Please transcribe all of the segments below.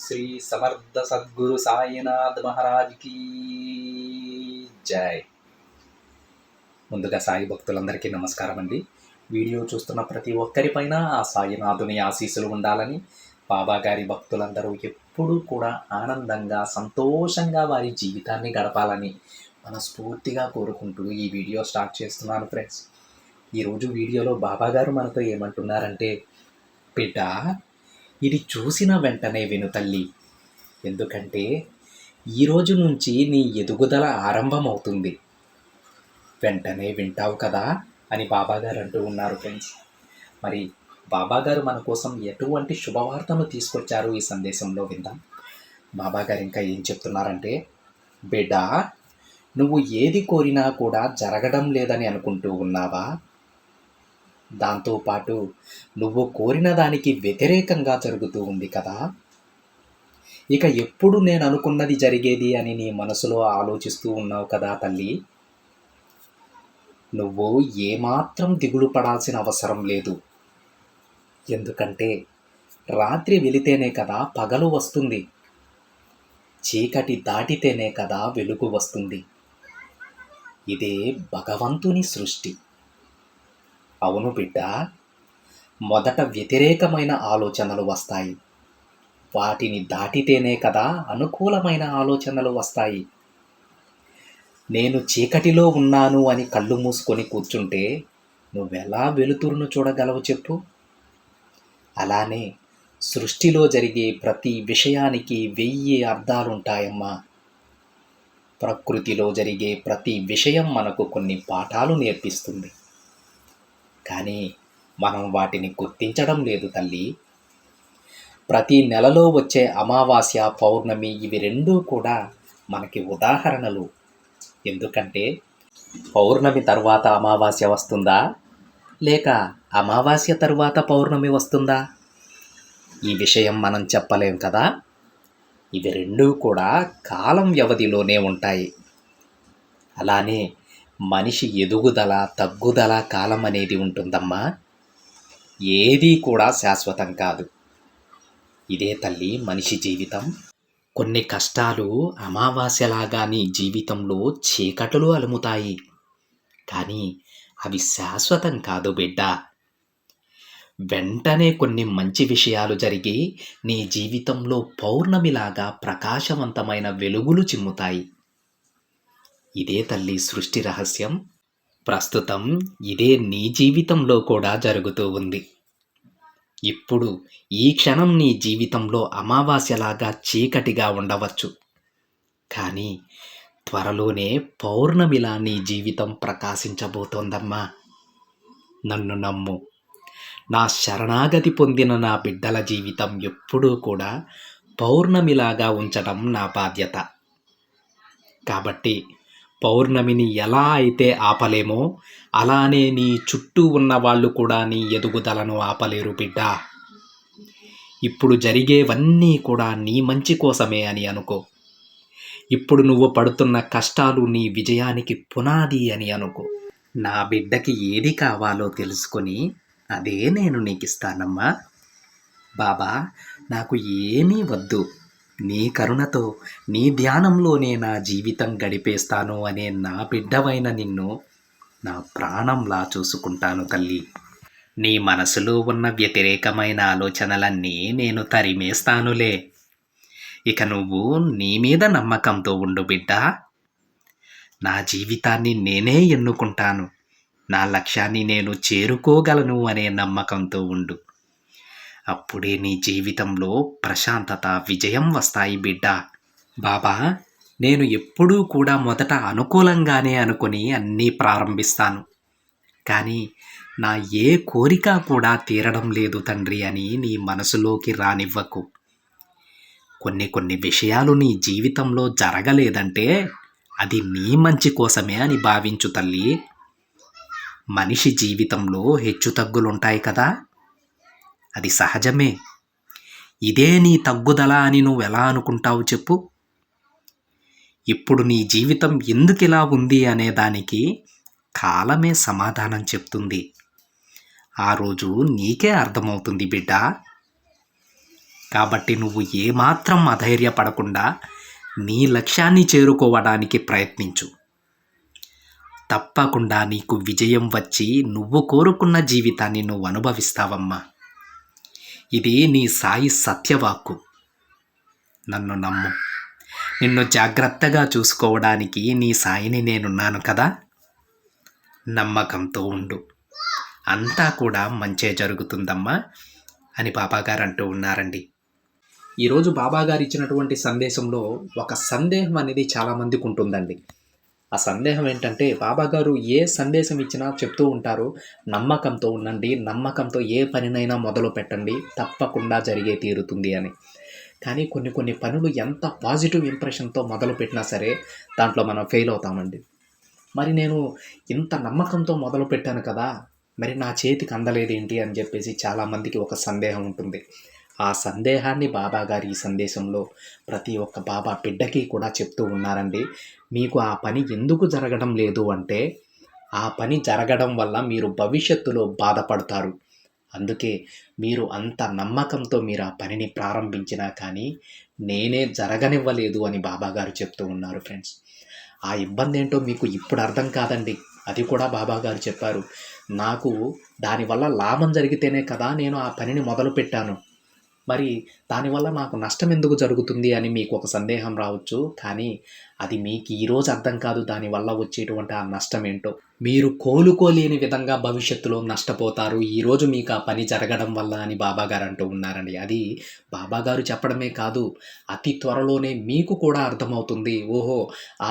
శ్రీ సమర్థ సద్గురు సాయినాథ్ మహారాజ్ కి జై. ముందుగా సాయి భక్తులందరికీ నమస్కారం అండి. వీడియో చూస్తున్న ప్రతి ఒక్కరిపైన ఆ సాయినాథుని ఆశీస్సులు ఉండాలని, బాబా గారి భక్తులందరూ ఎప్పుడూ కూడా ఆనందంగా సంతోషంగా వారి జీవితాన్ని గడపాలని మనస్ఫూర్తిగా కోరుకుంటూ ఈ వీడియో స్టార్ట్ చేస్తున్నాను ఫ్రెండ్స్. ఈరోజు వీడియోలో బాబా గారు మనతో ఏమంటున్నారంటే, బిడ్డ ఇది చూసిన వెంటనే విను తల్లి, ఎందుకంటే ఈరోజు నుంచి నీ ఎదుగుదల ఆరంభమవుతుంది. వెంటనే వింటావు కదా అని బాబాగారు అంటూ ఉన్నారు ఫ్రెండ్స్. మరి బాబాగారు మన కోసం ఎటువంటి శుభవార్తను తీసుకొచ్చారు ఈ సందేశంలో విందాం. బాబాగారు ఇంకా ఏం చెప్తున్నారంటే, బిడ్డ నువ్వు ఏది కోరినా కూడా జరగడం లేదని అనుకుంటూ ఉన్నావా? దాంతోపాటు నువ్వు కోరిన దానికి వ్యతిరేకంగా జరుగుతూ ఉంది కదా. ఇక ఎప్పుడు నేను అనుకున్నది జరిగేది అని నీ మనసులో ఆలోచిస్తూ ఉన్నావు కదా తల్లి. నువ్వు ఏమాత్రం దిగులు పడాల్సిన అవసరం లేదు. ఎందుకంటే రాత్రి వెళితేనే కదా పగలు వస్తుంది, చీకటి దాటితేనే కదా వెలుగు వస్తుంది. ఇదే భగవంతుని సృష్టి. అవును బిడ్డ, మొదట వ్యతిరేకమైన ఆలోచనలు వస్తాయి, వాటిని దాటితేనే కదా అనుకూలమైన ఆలోచనలు వస్తాయి. నేను చీకటిలో ఉన్నాను అని కళ్ళు మూసుకొని కూర్చుంటే నువ్వెలా వెలుతురును చూడగలవు చెప్పు? అలానే సృష్టిలో జరిగే ప్రతి విషయానికి 1000 అర్థాలుంటాయమ్మా. ప్రకృతిలో జరిగే ప్రతి విషయం మనకు కొన్ని పాఠాలు నేర్పిస్తుంది, కానీ మనం వాటిని గుర్తించడం లేదు తల్లి. ప్రతి నెలలో వచ్చే అమావాస్య, పౌర్ణమి ఇవి రెండూ కూడా మనకి ఉదాహరణలు. ఎందుకంటే పౌర్ణమి తర్వాత అమావాస్య వస్తుందా, లేక అమావాస్య తర్వాత పౌర్ణమి వస్తుందా? ఈ విషయం మనం చెప్పలేం కదా. ఇవి రెండూ కూడా కాలం వ్యవధిలోనే ఉంటాయి. అలానే మనిషి ఎదుగుదల, తగ్గుదల కాలం అనేది ఉంటుందమ్మా. ఏదీ కూడా శాశ్వతం కాదు. ఇదే తల్లి మనిషి జీవితం. కొన్ని కష్టాలు అమావాస్యలాగా నీ జీవితంలో చీకటులు అలుముతాయి, కానీ అవి శాశ్వతం కాదు బిడ్డ. వెంటనే కొన్ని మంచి విషయాలు జరిగి నీ జీవితంలో పౌర్ణమిలాగా ప్రకాశవంతమైన వెలుగులు చిమ్ముతాయి. ఇదే తల్లి సృష్టి రహస్యం. ప్రస్తుతం ఇదే నీ జీవితంలో కూడా జరుగుతూ ఉంది. ఇప్పుడు ఈ క్షణం నీ జీవితంలో అమావాస్యలాగా చీకటిగా ఉండవచ్చు, కానీ త్వరలోనే పౌర్ణమిలా నీ జీవితం ప్రకాశించబోతోందమ్మా. నన్ను నమ్ము. నా శరణాగతి పొందిన నా బిడ్డల జీవితం ఎప్పుడూ కూడా పౌర్ణమిలాగా ఉంచడం నా బాధ్యత. కాబట్టి పౌర్ణమిని ఎలా అయితే ఆపలేమో, అలానే నీ చుట్టూ ఉన్న వాళ్ళు కూడా నీ ఎదుగుదలను ఆపలేరు బిడ్డ. ఇప్పుడు జరిగేవన్నీ కూడా నీ మంచి కోసమే అని అనుకో. ఇప్పుడు నువ్వు పడుతున్న కష్టాలు నీ విజయానికి పునాది అని అనుకో. నా బిడ్డకి ఏది కావాలో తెలుసుకొని అదే నేను నీకు ఇస్తానమ్మా. బాబా నాకు ఏమీ వద్దు, నీ కరుణతో నీ ధ్యానంలోనే నా జీవితం గడిపేస్తాను అనే నా బిడ్డవైన నిన్ను నా ప్రాణంలా చూసుకుంటాను తల్లి. నీ మనసులో ఉన్న వ్యతిరేకమైన ఆలోచనలన్నీ నేను తరిమేస్తానులే. ఇక నువ్వు నీ మీద నమ్మకంతో ఉండు బిడ్డ. నా జీవితాన్ని నేనే ఎన్నుకుంటాను, నా లక్ష్యాన్ని నేను చేరుకోగలను అనే నమ్మకంతో ఉండు. అప్పుడే నీ జీవితంలో ప్రశాంతత, విజయం వస్తాయి బిడ్డ. బాబా నేను ఎప్పుడూ కూడా మొదట అనుకూలంగానే అనుకుని అన్నీ ప్రారంభిస్తాను, కానీ నా ఏ కోరిక కూడా తీరడం లేదు తండ్రి అని నీ మనసులోకి రానివ్వకు. కొన్ని విషయాలు నీ జీవితంలో జరగలేదంటే అది నీ మంచి కోసమే అని భావించు తల్లి. మనిషి జీవితంలో హెచ్చుతగ్గులుంటాయి కదా, అది సహజమే. ఇదే నీ తగ్గుదల అని నువ్వెలా అనుకుంటావు చెప్పు? ఇప్పుడు నీ జీవితం ఎందుకిలా ఉంది అనే దానికి కాలమే సమాధానం చెప్తుంది. ఆ రోజు నీకే అర్థమవుతుంది బిడ్డ. కాబట్టి నువ్వు ఏమాత్రం అధైర్యపడకుండా నీ లక్ష్యాన్ని చేరుకోవడానికి ప్రయత్నించు. తప్పకుండా నీకు విజయం వచ్చి నువ్వు కోరుకున్న జీవితాన్ని నువ్వు అనుభవిస్తావమ్మా. ఇది నీ సాయి సత్యవాక్కు. నన్ను నమ్ము. నిన్ను జాగ్రత్తగా చూసుకోవడానికి నీ సాయిని నేనున్నాను కదా. నమ్మకంతో ఉండు. అంతా కూడా మంచే జరుగుతుందమ్మా అని బాబాగారు అంటూ ఉన్నారండి. ఈరోజు బాబాగారు ఇచ్చినటువంటి సందేశంలో ఒక సందేహం అనేది చాలామందికి ఉంటుందండి. ఆ సందేహం ఏంటంటే, బాబాగారు ఏ సందేశం ఇచ్చినా చెప్తూ ఉంటారు, నమ్మకంతో ఉండండి, నమ్మకంతో ఏ పనినైనా మొదలు పెట్టండి, తప్పకుండా జరిగే తీరుతుంది అని. కానీ కొన్ని పనులు ఎంత పాజిటివ్ ఇంప్రెషన్తో మొదలుపెట్టినా సరే దాంట్లో మనం ఫెయిల్ అవుతామండి. మరి నేను ఇంత నమ్మకంతో మొదలుపెట్టాను కదా, మరి నా చేతికి అందలేదేంటి అని చెప్పేసి చాలామందికి ఒక సందేహం ఉంటుంది. ఆ సందేహాన్ని బాబాగారు ఈ సందేశంలో ప్రతి ఒక్క బాబా బిడ్డకి కూడా చెప్తూ ఉన్నారండి. మీకు ఆ పని ఎందుకు జరగడం లేదు అంటే, ఆ పని జరగడం వల్ల మీరు భవిష్యత్తులో బాధపడతారు. అందుకే మీరు అంత నమ్మకంతో మీరు ఆ పనిని ప్రారంభించినా కానీ నేనే జరగనివ్వలేదు అని బాబాగారు చెప్తూ ఉన్నారు ఫ్రెండ్స్. ఆ ఇబ్బంది ఏంటో మీకు ఇప్పుడు అర్థం కాదండి. అది కూడా బాబాగారు చెప్పారు. నాకు దానివల్ల లాభం జరిగితేనే కదా నేను ఆ పనిని మొదలుపెట్టాను. మరి దానివల్ల నాకు నష్టం ఎందుకు జరుగుతుంది అని మీకు ఒక సందేహం రావచ్చు. కానీ అది మీకు ఈరోజు అర్థం కాదు, దానివల్ల వచ్చేటువంటి ఆ నష్టం ఏంటో. మీరు కోలుకోలేని విధంగా భవిష్యత్తులో నష్టపోతారు ఈరోజు మీకు ఆ పని జరగడం వల్ల అని బాబాగారు అంటూ ఉన్నారండి. అది బాబాగారు చెప్పడమే కాదు, అతి త్వరలోనే మీకు కూడా అర్థమవుతుంది. ఓహో,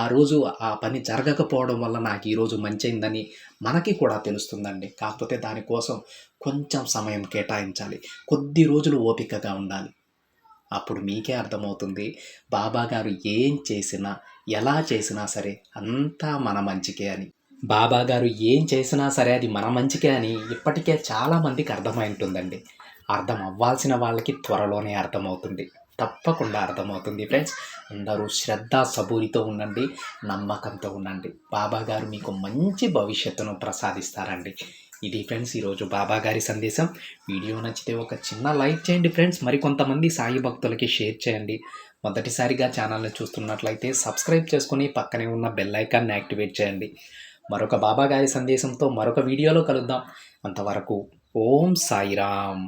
ఆ రోజు ఆ పని జరగకపోవడం వల్ల నాకు ఈరోజు మంచైందని మనకి కూడా తెలుస్తుందండి. కాకపోతే దానికోసం కొంచెం సమయం కేటాయించాలి, కొద్ది రోజులు ఓపికగా ఉండాలి. అప్పుడు మీకే అర్థమవుతుంది, బాబాగారు ఏం చేసినా ఎలా చేసినా సరే అంతా మన మంచికే అని. బాబాగారు ఏం చేసినా సరే అది మన మంచికే అని ఇప్పటికే చాలామందికి అర్థమై ఉంటుందండి. అర్థం అవ్వాల్సిన వాళ్ళకి త్వరలోనే అర్థమవుతుంది. తప్పకుండా అర్థమవుతుంది ఫ్రెండ్స్. అందరూ శ్రద్ధ సబూరితో ఉండండి, నమ్మకంతో ఉండండి. బాబాగారు మీకు మంచి భవిష్యత్తును ప్రసాదిస్తారండి. ఇది ఫ్రెండ్స్ ఈరోజు బాబాగారి సందేశం. వీడియో నచ్చితే ఒక చిన్న లైక్ చేయండి ఫ్రెండ్స్. మరికొంతమంది సాయి భక్తులకి షేర్ చేయండి. మొదటిసారిగా ఛానల్ని చూస్తున్నట్లయితే సబ్స్క్రైబ్ చేసుకొని పక్కనే ఉన్న బెల్ ఐకాన్ని యాక్టివేట్ చేయండి. మరొక బాబాగారి సందేశంతో మరొక వీడియోలో కలుద్దాం. అంతవరకు ఓం సాయిరామ్.